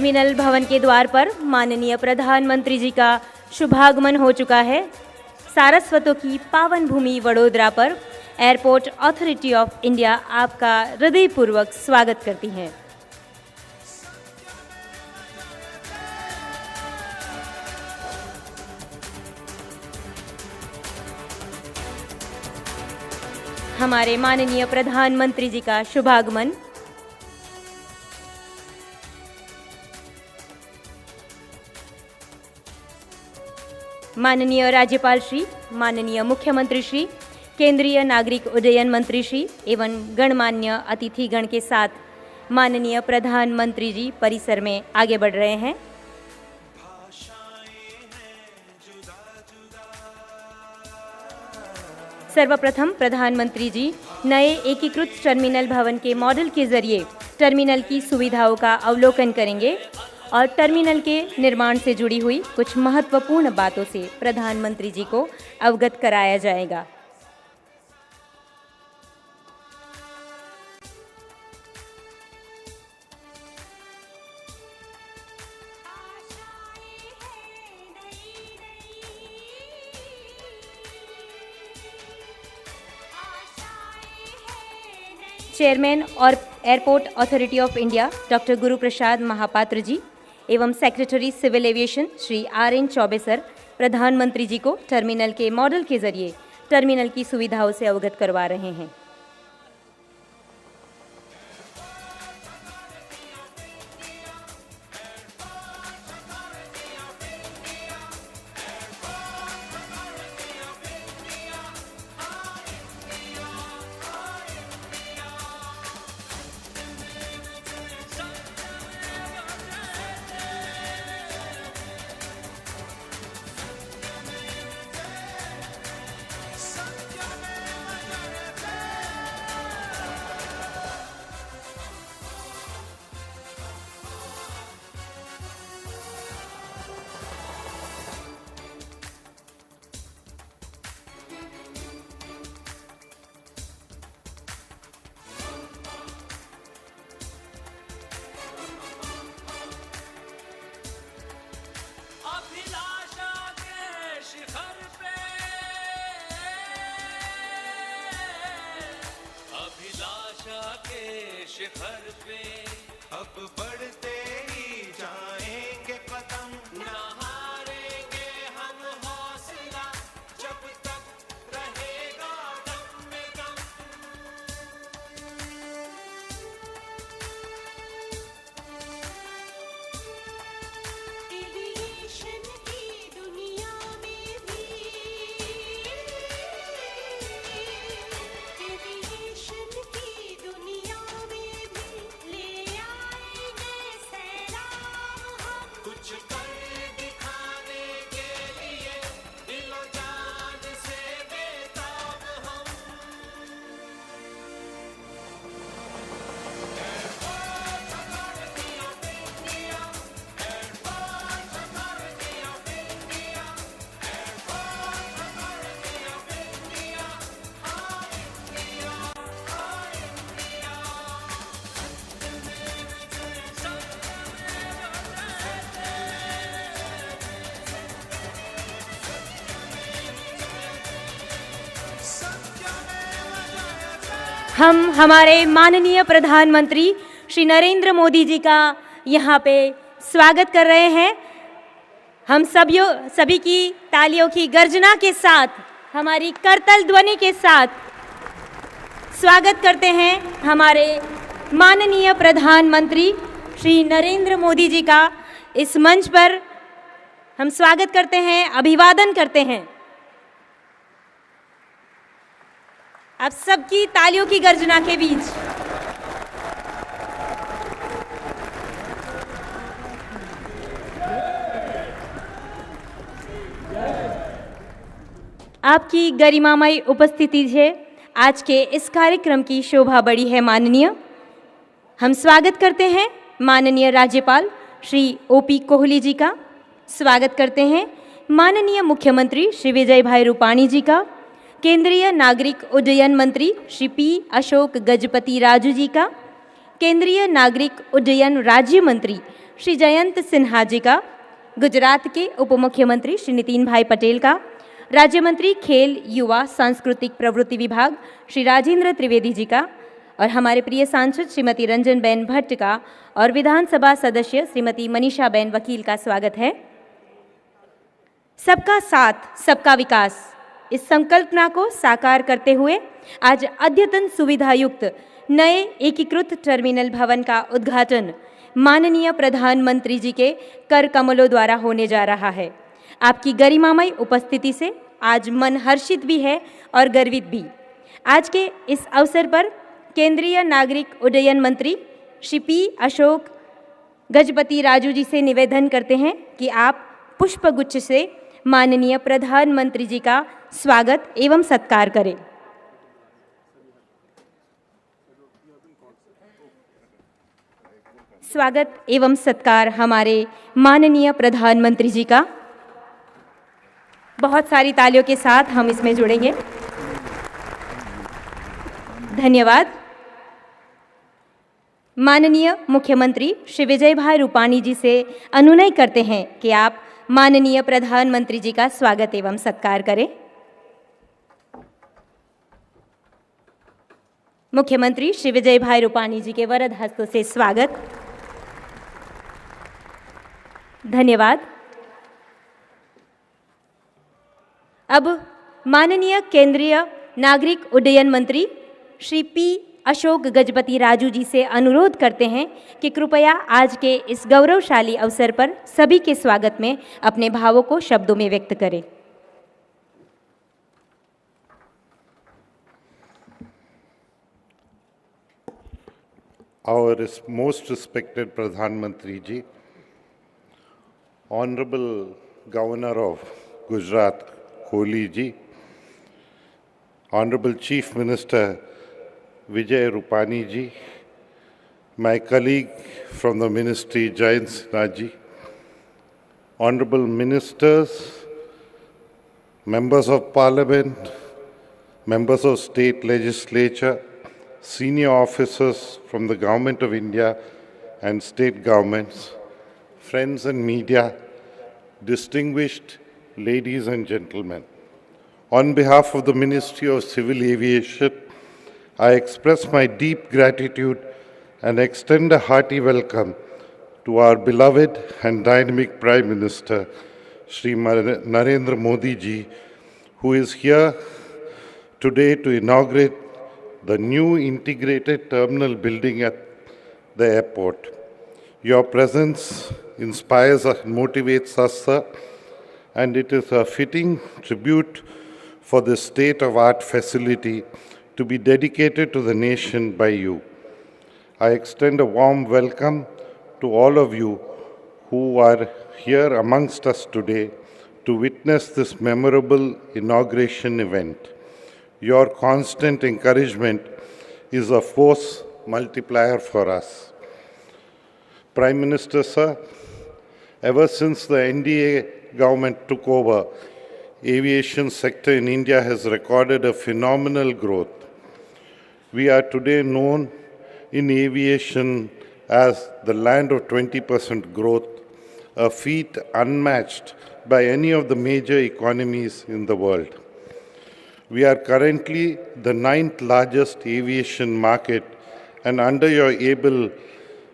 Terminal भवन के द्वार पर माननीय प्रधानमंत्री जी का शुभागमन हो चुका है। सारस्वतों की पावन भूमि वडोदरा पर एयरपोर्ट अथॉरिटी ऑफ इंडिया आपका हृदयपूर्वक स्वागत करती है। हमारे माननीय प्रधानमंत्री जी का शुभागमन माननीय राज्यपाल श्री, माननीय मुख्यमंत्री श्री, केंद्रीय नागरिक उड्डयन मंत्री श्री एवं गणमान्य अतिथिगण के साथ माननीय प्रधानमंत्री जी परिसर में आगे बढ़ रहे हैं। सर्वप्रथम प्रधानमंत्री जी नए एकीकृत टर्मिनल भवन के मॉडल के जरिए टर्मिनल की सुविधाओं का अवलोकन करेंगे और टर्मिनल के निर्माण से जुड़ी हुई कुछ महत्वपूर्ण बातों से प्रधानमंत्री जी को अवगत कराया जाएगा। चेयरमैन और airport authority of India doctor Guru Prasad Mahapatra ji एवं secretary civil aviation Shri RN Choubey sir प्रधानमंत्री जी को टर्मिनल के मॉडल के जरिए टर्मिनल की सुविधाओं से अवगत करवा रहे हैं। शिखर पे अब बढ़ते ही जाएंगे कदम, ना हारेंगे हम हौसला जब तक रहेगा दम में दम। एविएशन की दुनिया में भी एविएशन की दुनिया कुछ कर दिखाने के लिए दिलो जान से बेताब हम। Airport authority of India, airport authority of India, airport authority of India, hi India, hi India. हम हमारे माननीय प्रधानमंत्री श्री नरेंद्र मोदी जी का यहाँ पे स्वागत कर रहे हैं। हम सभी की तालियों की गर्जना के साथ, हमारी करतल ध्वनि के साथ स्वागत करते हैं हमारे माननीय प्रधानमंत्री श्री नरेंद्र मोदी जी का। इस मंच पर हम स्वागत करते हैं, अभिवादन करते हैं। आप सबकी तालियों की गर्जना के बीच आपकी गरिमामय उपस्थिति से आज के इस कार्यक्रम की शोभा बढ़ी है। माननीय, हम स्वागत करते हैं माननीय राज्यपाल श्री OP कोहली जी का, स्वागत करते हैं माननीय मुख्यमंत्री श्री विजय भाई रूपाणी जी का, केंद्रीय नागरिक उड्डयन मंत्री श्री P अशोक गजपति राजू जी का, केंद्रीय नागरिक उड्डयन राज्य मंत्री श्री जयंत सिन्हा जी का, गुजरात के उप मुख्यमंत्री श्री नितिन भाई पटेल का, राज्य मंत्री खेल युवा सांस्कृतिक प्रवृत्ति विभाग श्री राजेंद्र त्रिवेदी जी का और हमारे प्रिय सांसद श्रीमती रंजन बेन भट्ट का और विधानसभा सदस्य श्रीमती मनीषा बेन वकील का स्वागत है। सबका साथ सबका विकास इस संकल्पना को साकार करते हुए आज अद्यतन सुविधा युक्त नए एकीकृत टर्मिनल भवन का उद्घाटन माननीय प्रधानमंत्री जी के कर कमलों द्वारा होने जा रहा है। आपकी गरिमामय उपस्थिति से आज मन हर्षित भी है और गर्वित भी। आज के इस अवसर पर केंद्रीय नागरिक उड्डयन मंत्री श्री पी अशोक गजपति राजू जी से निवेदन करते हैं कि आप पुष्पगुच्छ से माननीय प्रधानमंत्री जी का स्वागत एवं सत्कार करें। स्वागत एवं सत्कार हमारे माननीय प्रधानमंत्री जी का बहुत सारी तालियों के साथ हम इसमें जुड़ेंगे। धन्यवाद। माननीय मुख्यमंत्री श्री विजय भाई रूपाणी जी से अनुनय करते हैं कि आप माननीय प्रधानमंत्री जी का स्वागत एवं सत्कार करें। मुख्यमंत्री श्री विजय भाई रूपाणी जी के वरद हस्तों से स्वागत। धन्यवाद। अब माननीय केंद्रीय नागरिक उड्डयन मंत्री श्री पी अशोक गजपति राजू जी से अनुरोध करते हैं कि कृपया आज के इस गौरवशाली अवसर पर सभी के स्वागत में अपने भावों को शब्दों में व्यक्त करें। Our most respected Pradhan Mantri ji, Honorable Governor of Gujarat, Kohli ji, Honorable Chief Minister Vijay Rupani ji, my colleague from the Ministry Jayant Sinha ji, Honorable Ministers, Members of Parliament, Members of State Legislature, senior officers from the Government of India and state governments, friends and media, distinguished ladies and gentlemen. On behalf of the Ministry of Civil Aviation, I express my deep gratitude and extend a hearty welcome to our beloved and dynamic Prime Minister, Shri Narendra Modi ji, who is here today to inaugurate the new integrated terminal building at the airport. Your presence inspires and motivates us, sir, and it is a fitting tribute for this state-of-art facility to be dedicated to the nation by you. I extend a warm welcome to all of you who are here amongst us today to witness this memorable inauguration event. Your constant encouragement is a force multiplier for us. Prime Minister, sir, ever since the NDA government took over, aviation sector in India has recorded a phenomenal growth. We are today known in aviation as the land of 20% growth, a feat unmatched by any of the major economies in the world. We are currently the 9th largest aviation market, and under your able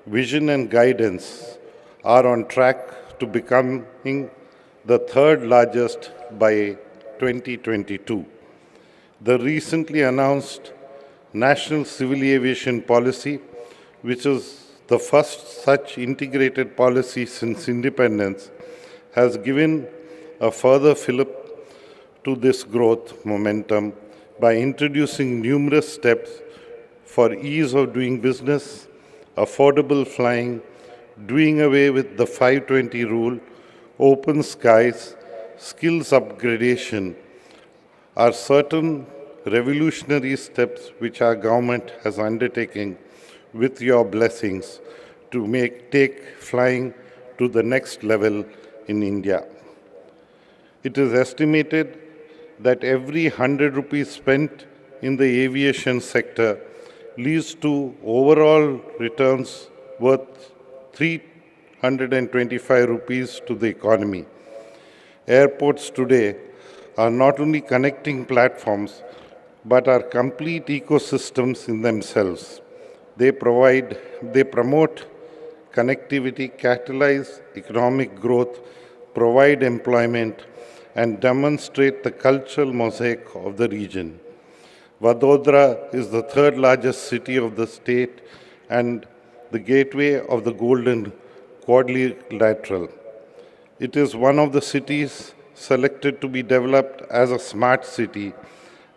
vision and guidance are on track to becoming the 3rd largest by 2022. The recently announced National Civil Aviation Policy, which is the first such integrated policy since independence, has given a further fillip to this growth momentum by introducing numerous steps for ease of doing business, affordable flying, doing away with the 520 rule, open skies, skills upgradation are certain revolutionary steps which our government has undertaken with your blessings to take flying to the next level in India. It is estimated that every 100 rupees spent in the aviation sector leads to overall returns worth 3 125 rupees to the economy. Airports today are not only connecting platforms, but are complete ecosystems in themselves. They promote connectivity, catalyze economic growth, provide employment, and demonstrate the cultural mosaic of the region. Vadodara is the third largest city of the state and the gateway of the Golden Quadrilateral. It is one of the cities selected to be developed as a smart city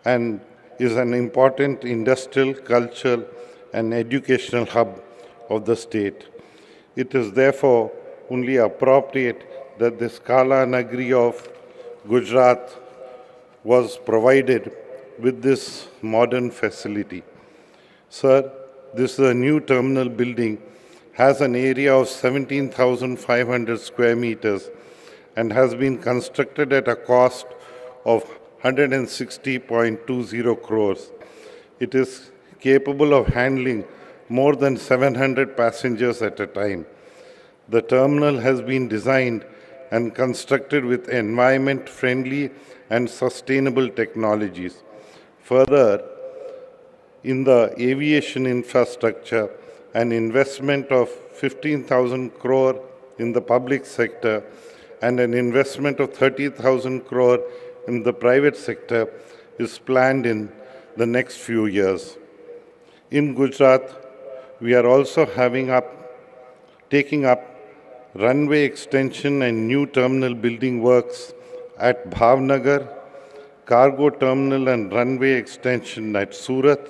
and is an important industrial, cultural, and educational hub of the state. It is therefore only appropriate that the Kala Nagri of Gujarat was provided with this modern facility. Sir, this is a new terminal building, has an area of 17,500 square meters and has been constructed at a cost of 160.20 crores. It is capable of handling more than 700 passengers at a time. The terminal has been designed and constructed with environment-friendly and sustainable technologies. Further, in the aviation infrastructure, an investment of 15,000 crore in the public sector and an investment of 30,000 crore in the private sector is planned in the next few years. In Gujarat, we are also taking up runway extension and new terminal building works at Bhavnagar, cargo terminal and runway extension at Surat,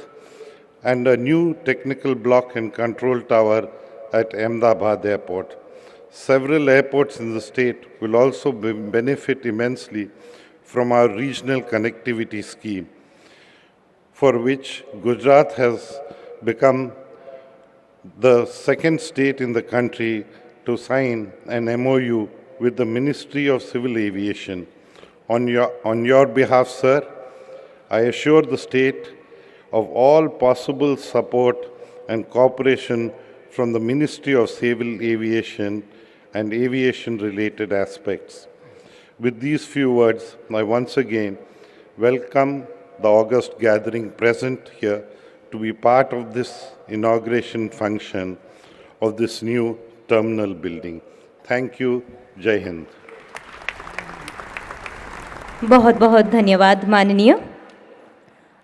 and a new technical block and control tower at Ahmedabad Airport. Several airports in the state will also benefit immensely from our regional connectivity scheme, for which Gujarat has become the second state in the country to sign an MOU with the Ministry of Civil Aviation. On your behalf, sir, I assure the state of all possible support and cooperation from the Ministry of Civil Aviation and aviation-related aspects. With these few words, I once again welcome the august gathering present here to be part of this inauguration function of this new terminal building. Thank you. Jai Hind. बहुत बहुत धन्यवाद माननीय।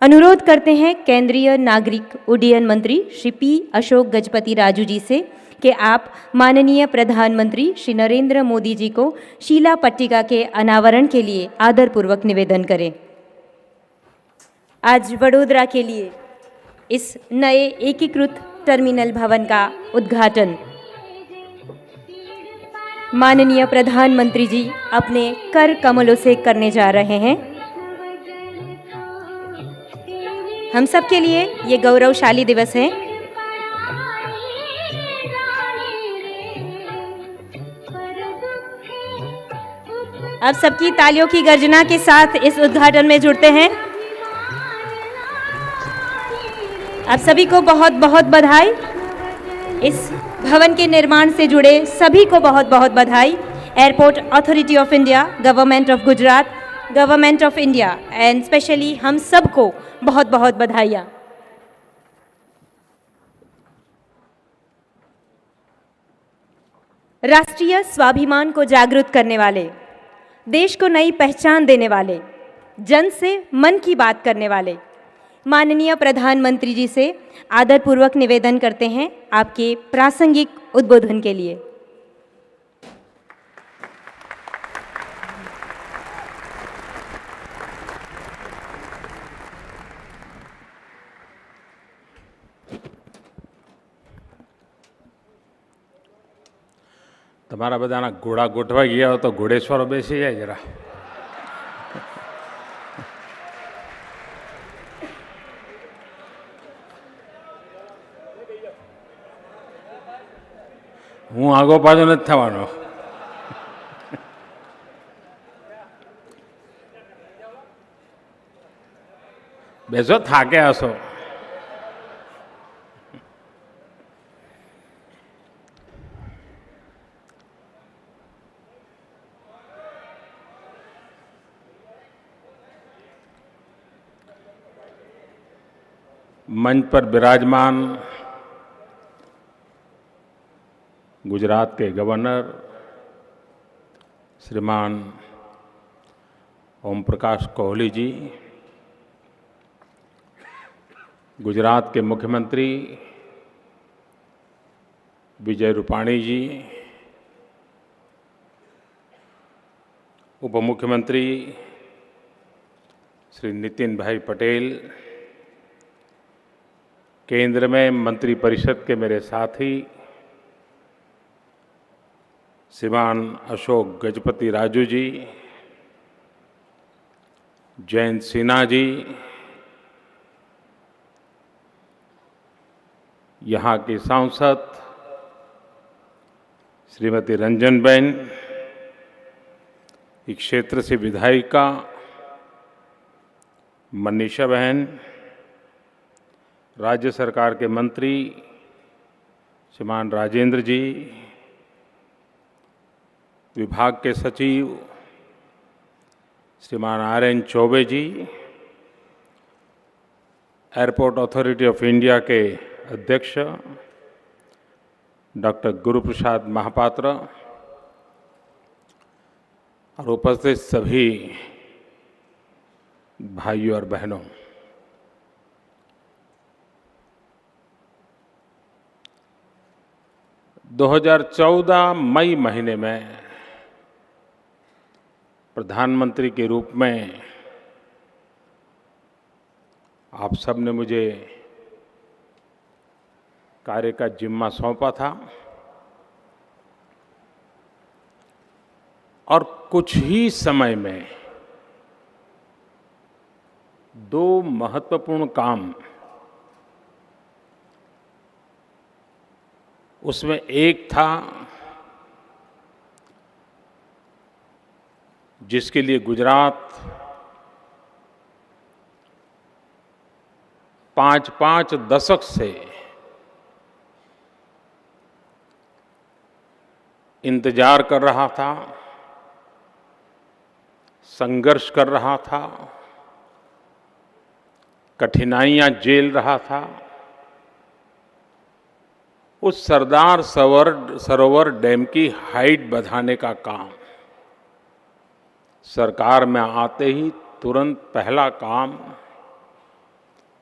अनुरोध करते हैं केंद्रीय नागरिक उड्डयन मंत्री श्री पी अशोक गजपति राजू जी से कि आप माननीय प्रधानमंत्री श्री नरेंद्र मोदी जी को शीला पट्टिका के अनावरण के लिए आदरपूर्वक निवेदन करें। आज वडोदरा के लिए इस नए एकीकृत टर्मिनल भवन का उद्घाटन माननीय प्रधानमंत्री जी अपने कर कमलों से करने जा रहे हैं। हम सब के लिए ये गौरवशाली दिवस है। अब सबकी तालियों की गर्जना के साथ इस उद्घाटन में जुड़ते हैं। आप सभी को बहुत बहुत बधाई। इस भवन के निर्माण से जुड़े सभी को बहुत बहुत बधाई। Airport authority of India, government of Gujarat, government of India and specially हम सबको बहुत बहुत बधाइयाँ। राष्ट्रीय स्वाभिमान को जागृत करने वाले, देश को नई पहचान देने वाले, जन से मन की बात करने वाले माननीय प्रधानमंत्री जी से आदरपूर्वक निवेदन करते हैं आपके प्रासंगिक उद्बोधन के लिए। તમારા બધાના ઘોડા ગોઠવાઈ ગયા હોય તો ઘોડેશ્વરો બેસી જાય જરા. હું આગો પાછો નથી થવાનો. બેસો, થાકે હશો. मंच पर विराजमान गुजरात के गवर्नर श्रीमान ओम प्रकाश कोहली जी, गुजरात के मुख्यमंत्री विजय रूपाणी जी, उप मुख्यमंत्री श्री नितिन भाई पटेल, केंद्र में मंत्रिपरिषद के मेरे साथी श्रीमान अशोक गजपति राजू जी, जयंत सिन्हा जी, यहाँ की सांसद श्रीमती रंजनबेन, इस क्षेत्र से विधायिका मनीषा बहन, राज्य सरकार के मंत्री श्रीमान राजेंद्र जी, विभाग के सचिव श्रीमान RN Choubey ji, airport authority of India के अध्यक्ष डॉक्टर गुरुप्रसाद महापात्र और उपस्थित सभी भाइयों और बहनों, दो 2014 मई महीने में प्रधानमंत्री के रूप में आप सब ने मुझे कार्य का जिम्मा सौंपा था और कुछ ही समय में दो महत्वपूर्ण काम, उसमें एक था जिसके लिए गुजरात 5 दशक से इंतजार कर रहा था, संघर्ष कर रहा था, कठिनाइयां झेल रहा था। उस सरदार सरोवर डैम की हाइट बढ़ाने का काम सरकार में आते ही तुरंत पहला काम,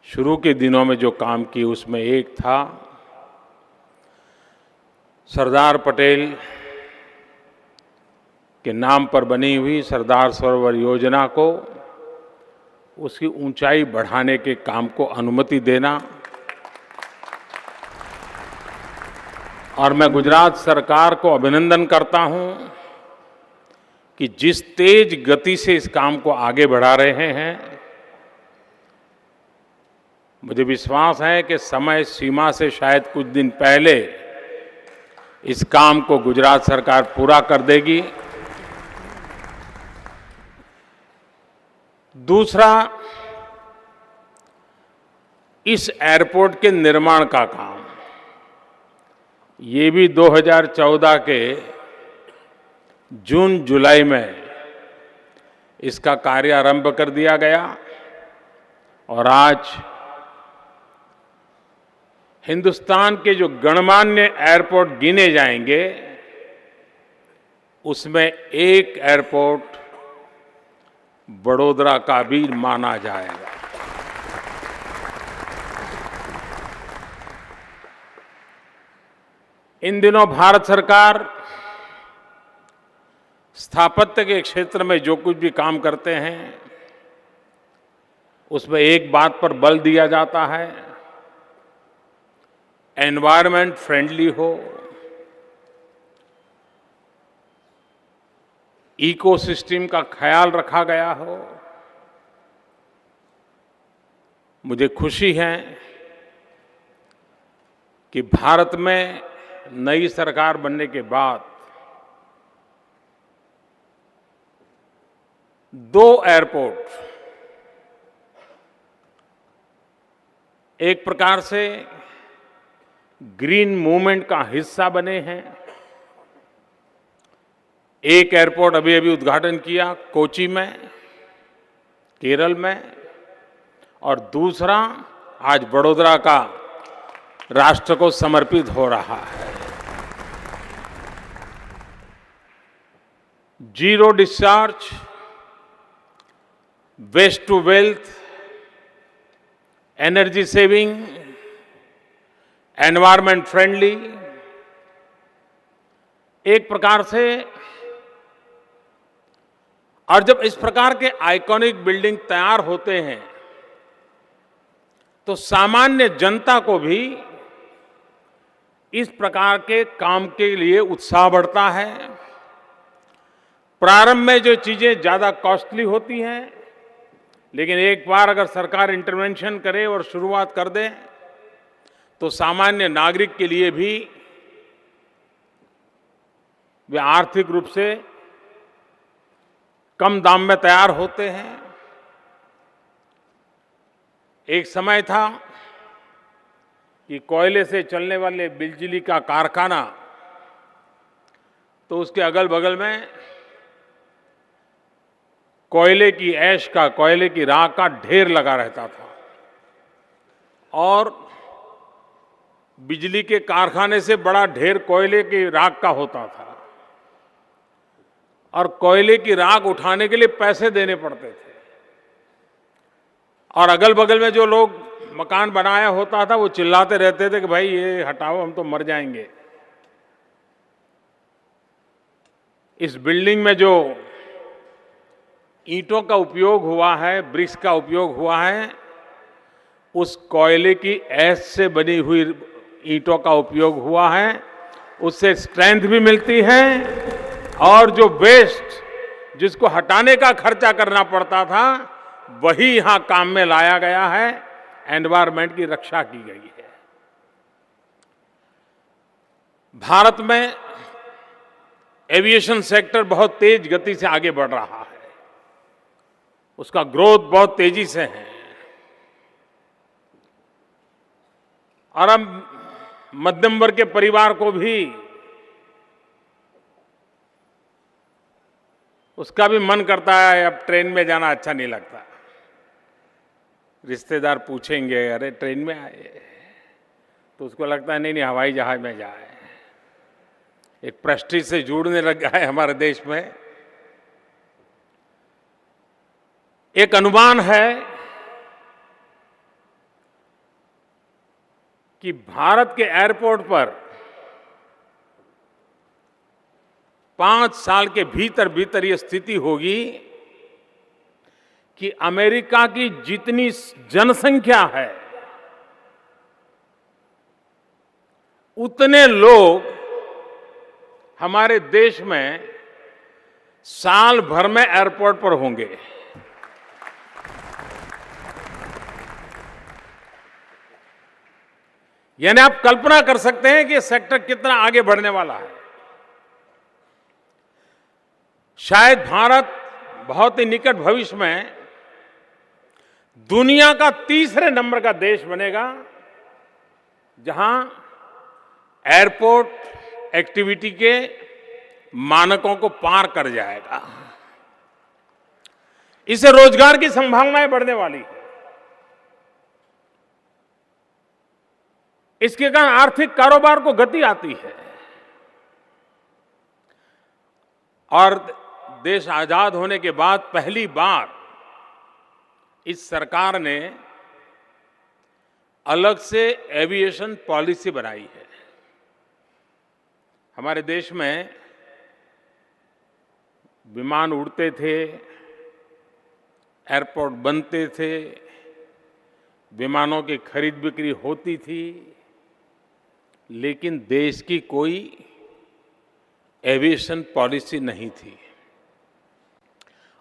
शुरू के दिनों में जो काम किए उसमें एक था सरदार पटेल के नाम पर बनी हुई सरदार सरोवर योजना को, उसकी ऊंचाई बढ़ाने के काम को अनुमति देना। और मैं गुजरात सरकार को अभिनंदन करता हूं कि जिस तेज गति से इस काम को आगे बढ़ा रहे हैं, मुझे विश्वास है कि समय सीमा से शायद कुछ दिन पहले इस काम को गुजरात सरकार पूरा कर देगी। दूसरा, इस एयरपोर्ट के निर्माण का काम, ये भी 2014 के जून जुलाई में इसका कार्य आरंभ कर दिया गया और आज हिंदुस्तान के जो गणमान्य एयरपोर्ट गिने जाएंगे उसमें एक एयरपोर्ट बड़ोदरा का भी माना जाएगा। इन दिनों भारत सरकार स्थापत्य के क्षेत्र में जो कुछ भी काम करते हैं उसमें एक बात पर बल दिया जाता है, एनवायरनमेंट फ्रेंडली हो, इकोसिस्टम का ख्याल रखा गया हो। मुझे खुशी है कि भारत में नई सरकार बनने के बाद 2 एयरपोर्ट एक प्रकार से ग्रीन मूवमेंट का हिस्सा बने हैं। एक एयरपोर्ट अभी अभी उद्घाटन किया कोची में, केरल में, और दूसरा आज वडोदरा का राष्ट्र को समर्पित हो रहा है। Zero discharge, waste to wealth, energy saving, environment friendly, एक प्रकार से। और जब इस प्रकार के आइकॉनिक बिल्डिंग तैयार होते हैं तो सामान्य जनता को भी इस प्रकार के काम के लिए उत्साह बढ़ता है। प्रारंभ में जो चीजें ज्यादा कॉस्टली होती हैं, लेकिन एक बार अगर सरकार इंटरवेंशन करे और शुरुआत कर दे तो सामान्य नागरिक के लिए भी वे आर्थिक रूप से कम दाम में तैयार होते हैं। एक समय था कि कोयले से चलने वाले बिजली का कारखाना, तो उसके अगल बगल में कोयले की ऐश का, कोयले की राख का ढेर लगा रहता था और बिजली के कारखाने से बड़ा ढेर कोयले की राख का होता था और कोयले की राख उठाने के लिए पैसे देने पड़ते थे। और अगल बगल में जो लोग मकान बनाया होता था वो चिल्लाते रहते थे कि भाई ये हटाओ, हम तो मर जाएंगे। इस बिल्डिंग में जो ईंटों का उपयोग हुआ है, ब्रिक्स का उपयोग हुआ है, उस कोयले की ऐश से बनी हुई ईंटों का उपयोग हुआ है। उससे स्ट्रेंथ भी मिलती है और जो वेस्ट जिसको हटाने का खर्चा करना पड़ता था वही यहां काम में लाया गया है, एनवायरनमेंट की रक्षा की गई है। भारत में एविएशन सेक्टर बहुत तेज गति से आगे बढ़ रहा है, उसका ग्रोथ बहुत तेजी से है और हम मध्यम वर्ग के परिवार को भी उसका भी मन करता है, अब ट्रेन में जाना अच्छा नहीं लगता। रिश्तेदार पूछेंगे अरे ट्रेन में आए, तो उसको लगता है नहीं नहीं हवाई जहाज में जाए। एक प्रेस्टीज से जुड़ने लग गया है हमारे देश में। एक अनुमान है कि भारत के एयरपोर्ट पर 5 साल के भीतर भीतर यह स्थिति होगी कि अमेरिका की जितनी जनसंख्या है उतने लोग हमारे देश में साल भर में एयरपोर्ट पर होंगे। यानी आप कल्पना कर सकते हैं कि यह सेक्टर कितना आगे बढ़ने वाला है। शायद भारत बहुत ही निकट भविष्य में दुनिया का तीसरे नंबर का देश बनेगा जहां एयरपोर्ट एक्टिविटी के मानकों को पार कर जाएगा। इससे रोजगार की संभावनाएं बढ़ने वाली है। इसके कारण आर्थिक कारोबार को गति आती है और देश आजाद होने के बाद पहली बार इस सरकार ने अलग से एविएशन पॉलिसी बनाई है। हमारे देश में विमान उड़ते थे, एयरपोर्ट बनते थे, विमानों की खरीद बिक्री होती थी, लेकिन देश की कोई एविएशन पॉलिसी नहीं थी।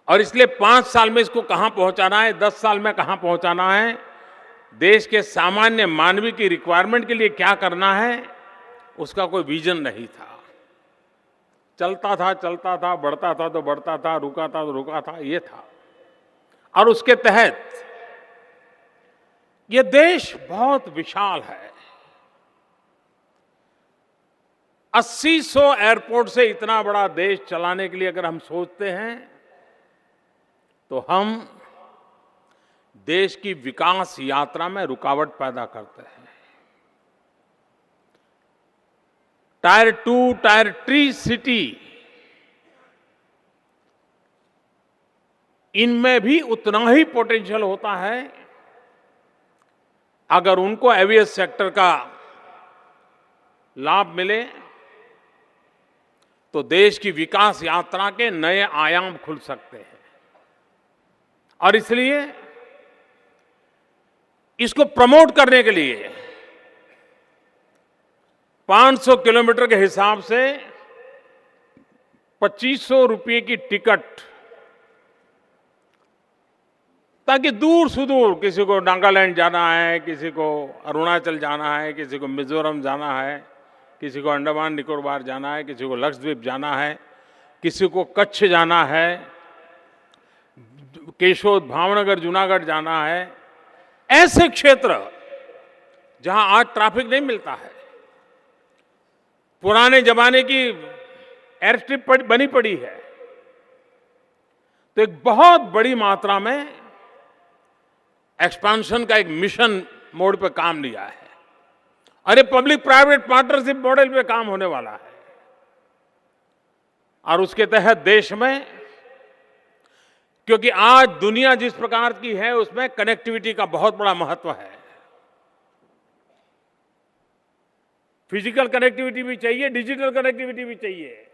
और इसलिए 5 साल में इसको कहां पहुंचाना है, 10 साल में कहां पहुंचाना है, देश के सामान्य मानवीय की रिक्वायरमेंट के लिए क्या करना है, उसका कोई विजन नहीं था। चलता था, बढ़ता था तो बढ़ता था, रुका था तो रुका था, ये था। और उसके तहत ये देश बहुत विशाल है। 80-100 एयरपोर्ट से इतना बड़ा देश चलाने के लिए अगर हम सोचते हैं तो हम देश की विकास यात्रा में रुकावट पैदा करते हैं। टायर 2, टायर 3 सिटी, इनमें भी उतना ही पोटेंशियल होता है अगर उनको एविएशन सेक्टर का लाभ मिले तो देश की विकास यात्रा के नए आयाम खुल सकते हैं। और इसलिए इसको प्रमोट करने के लिए 500 किलोमीटर के हिसाब से 2500 रुपये की टिकट, ताकि दूर सुदूर किसी को नागालैंड जाना है, किसी को अरुणाचल जाना है, किसी को मिजोरम जाना है, किसी को अंडमान निकोबार जाना है, किसी को लक्षद्वीप जाना है, किसी को कच्छ जाना है, केशोद, भावनगर, जूनागढ़ जाना है। ऐसे क्षेत्र जहां आज ट्रैफिक नहीं मिलता है, पुराने जमाने की एयर स्ट्रिप बनी पड़ी है, तो एक बहुत बड़ी मात्रा में एक्सपेंशन का एक मिशन मोड पे काम लिया है। अरे पब्लिक प्राइवेट पार्टनरशिप मॉडल पे काम होने वाला है और उसके तहत देश में, क्योंकि आज दुनिया जिस प्रकार की है उसमें कनेक्टिविटी का बहुत बड़ा महत्व है। फिजिकल कनेक्टिविटी भी चाहिए, डिजिटल कनेक्टिविटी भी चाहिए।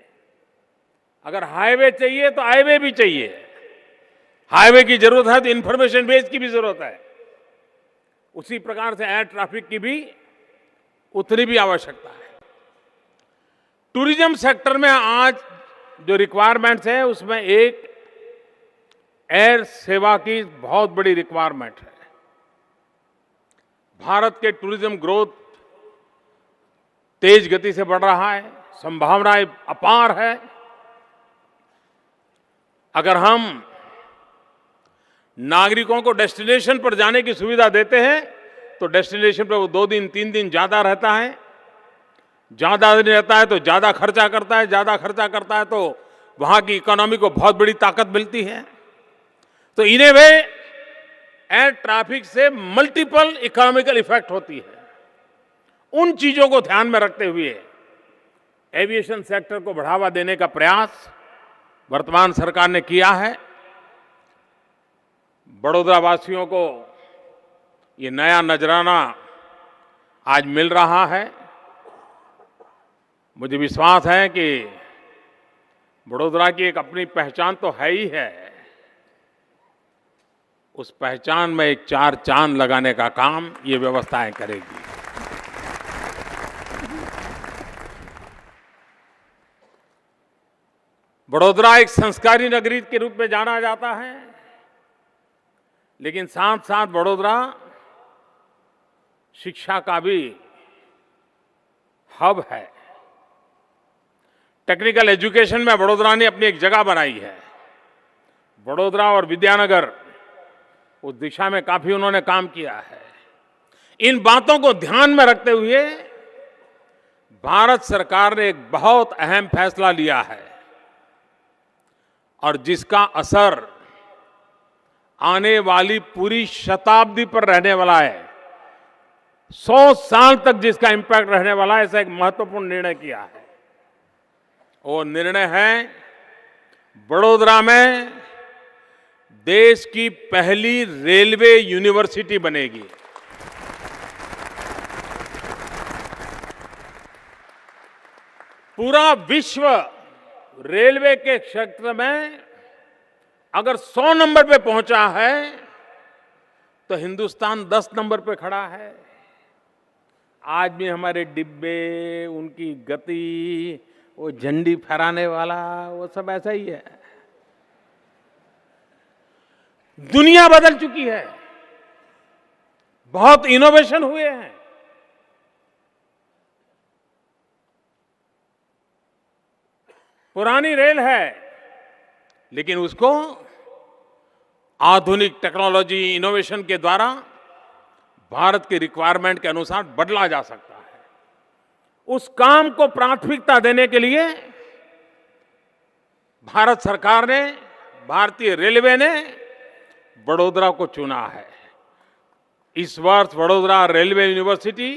अगर हाईवे चाहिए तो हाईवे भी चाहिए, हाईवे की जरूरत है तो इंफॉर्मेशन बेस की भी जरूरत है। उसी प्रकार से एयर ट्रैफिक की भी उतनी भी आवश्यकता है। टूरिज्म सेक्टर में आज जो रिक्वायरमेंट्स है उसमें एक एयर सेवा की बहुत बड़ी रिक्वायरमेंट है। भारत के टूरिज्म ग्रोथ तेज गति से बढ़ रहा है, संभावनाएं अपार है। अगर हम नागरिकों को डेस्टिनेशन पर जाने की सुविधा देते हैं तो डेस्टिनेशन पर वो 2 दिन 3 दिन ज्यादा रहता है, ज्यादा दिन रहता है तो ज्यादा खर्चा करता है, ज्यादा खर्चा करता है तो वहां की इकोनॉमी को बहुत बड़ी ताकत मिलती है। तो इन ए वे एयर ट्रैफिक से मल्टीपल इकोनॉमिकल इफेक्ट होती है। उन चीजों को ध्यान में रखते हुए एविएशन सेक्टर को बढ़ावा देने का प्रयास वर्तमान सरकार ने किया है। बड़ौदा वासियों को ये नया नजराना आज मिल रहा है। मुझे विश्वास है कि बड़ौदा की एक अपनी पहचान तो है ही है, उस पहचान में एक 4 चांद लगाने का काम ये व्यवस्थाएं करेगी। बड़ौदा एक संस्कारी नगरी के रूप में जाना जाता है, लेकिन साथ साथ बड़ौदा शिक्षा का भी हब है। टेक्निकल एजुकेशन में बड़ौदा ने अपनी एक जगह बनाई है। बड़ौदा और विद्यानगर उस दिशा में काफी उन्होंने काम किया है। इन बातों को ध्यान में रखते हुए भारत सरकार ने एक बहुत अहम फैसला लिया है और जिसका असर आने वाली पूरी शताब्दी पर रहने वाला है। 100 साल तक जिसका इंपैक्ट रहने वाला है, ऐसा एक महत्वपूर्ण निर्णय किया है। वो निर्णय है बड़ौदा में देश की पहली रेलवे यूनिवर्सिटी बनेगी। पूरा विश्व रेलवे के क्षेत्र में अगर 100 नंबर पे पहुंचा है तो हिंदुस्तान 10 नंबर पे खड़ा है। आज भी हमारे डिब्बे, उनकी गति, वो झंडी फहराने वाला, वो सब ऐसा ही है। दुनिया बदल चुकी है, बहुत इनोवेशन हुए हैं। पुरानी रेल है लेकिन उसको आधुनिक टेक्नोलॉजी, इनोवेशन के द्वारा भारत की रिक्वायरमेंट के अनुसार बदला जा सकता है। उस काम को प्राथमिकता देने के लिए भारत सरकार ने, भारतीय रेलवे ने बड़ौदा को चुना है। इस वर्ष वडोदरा रेलवे यूनिवर्सिटी,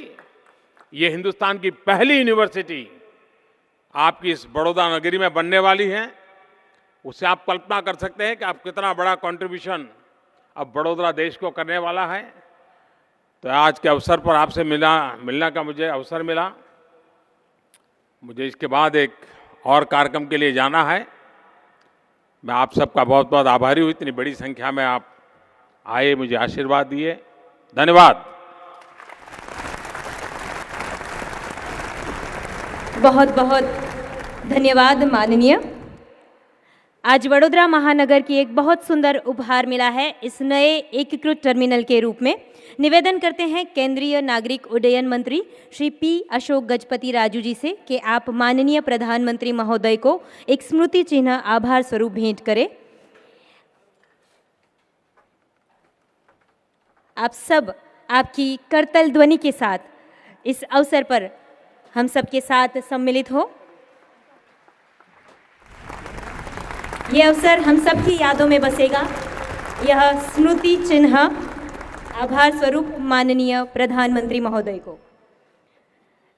ये हिंदुस्तान की पहली यूनिवर्सिटी आपकी इस बड़ौदा नगरी में बनने वाली है। उससे आप कल्पना कर सकते हैं कि आप कितना बड़ा कंट्रीब्यूशन अब बड़ौदा देश को करने वाला है। तो आज के अवसर पर आपसे मिलने का मुझे अवसर मिला। मुझे इसके बाद एक और कार्यक्रम के लिए जाना है। मैं आप सबका बहुत बहुत आभारी हूँ, इतनी बड़ी संख्या में आप आए, मुझे आशीर्वाद दिए। धन्यवाद। बहुत बहुत धन्यवाद माननीय। आज वडोदरा महानगर की एक बहुत सुंदर उपहार मिला है इस नए एकीकृत टर्मिनल के रूप में। निवेदन करते हैं केंद्रीय नागरिक उड्डयन मंत्री श्री पी अशोक गजपति राजू जी से कि आप माननीय प्रधानमंत्री महोदय को एक स्मृति चिन्ह आभार स्वरूप भेंट करें। आप सब आपकी करतल ध्वनि के साथ इस अवसर पर हम सबके साथ सम्मिलित हो। यह अवसर हम सबकी यादों में बसेगा। यह स्मृति चिन्ह आभार स्वरूप माननीय प्रधानमंत्री महोदय को।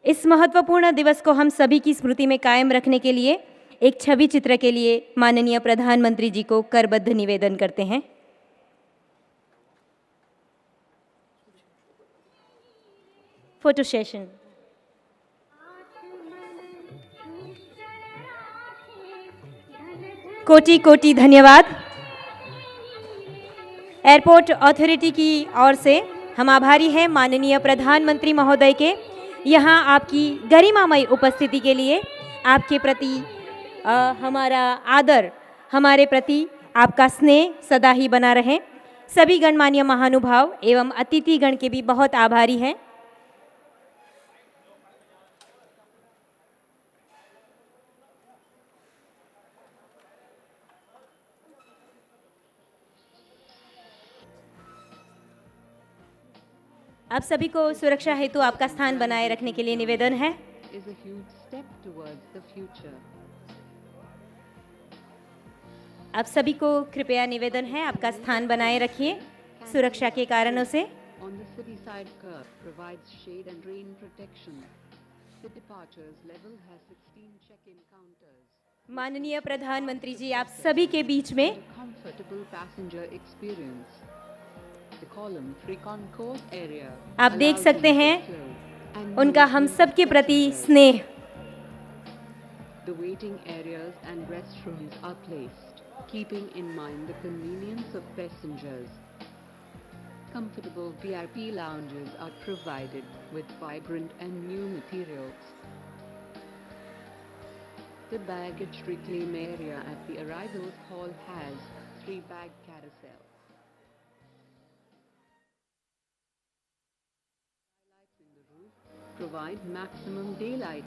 इस महत्वपूर्ण दिवस को हम सभी की स्मृति में कायम रखने के लिए एक छवि चित्र के लिए माननीय प्रधानमंत्री जी को करबद्ध निवेदन करते हैं। Photo session. कोटि कोटि धन्यवाद। एयरपोर्ट अथॉरिटी की ओर से हम आभारी हैं माननीय प्रधानमंत्री महोदय के यहाँ आपकी गरिमामय उपस्थिति के लिए। आपके प्रति हमारा आदर, हमारे प्रति आपका स्नेह सदा ही बना रहे। सभी गणमान्य महानुभाव एवं अतिथिगण के भी बहुत आभारी हैं। आप सभी को सुरक्षा हेतु आपका स्थान बनाए रखने के लिए निवेदन है। is a huge step towards the future. आप सभी को कृपया निवेदन है आपका स्थान बनाए रखिए सुरक्षा के कारणों से। On the city side curb provides shade and rain protection. The departures level has 16 check-in counters. माननीय प्रधानमंत्री जी, आप सभी के बीच में A comfortable passenger experience. The column free concourse area. आप देख allows सकते easy हैं flow and उनका हम movement सब के प्रति स्नेह। The waiting areas and restrooms are placed, keeping in mind the convenience of passengers. Comfortable VIP lounges are provided with vibrant and new materials. The baggage reclaim area at the arrivals hall has 3 bag carousels. Lights in the roof provide maximum daylight.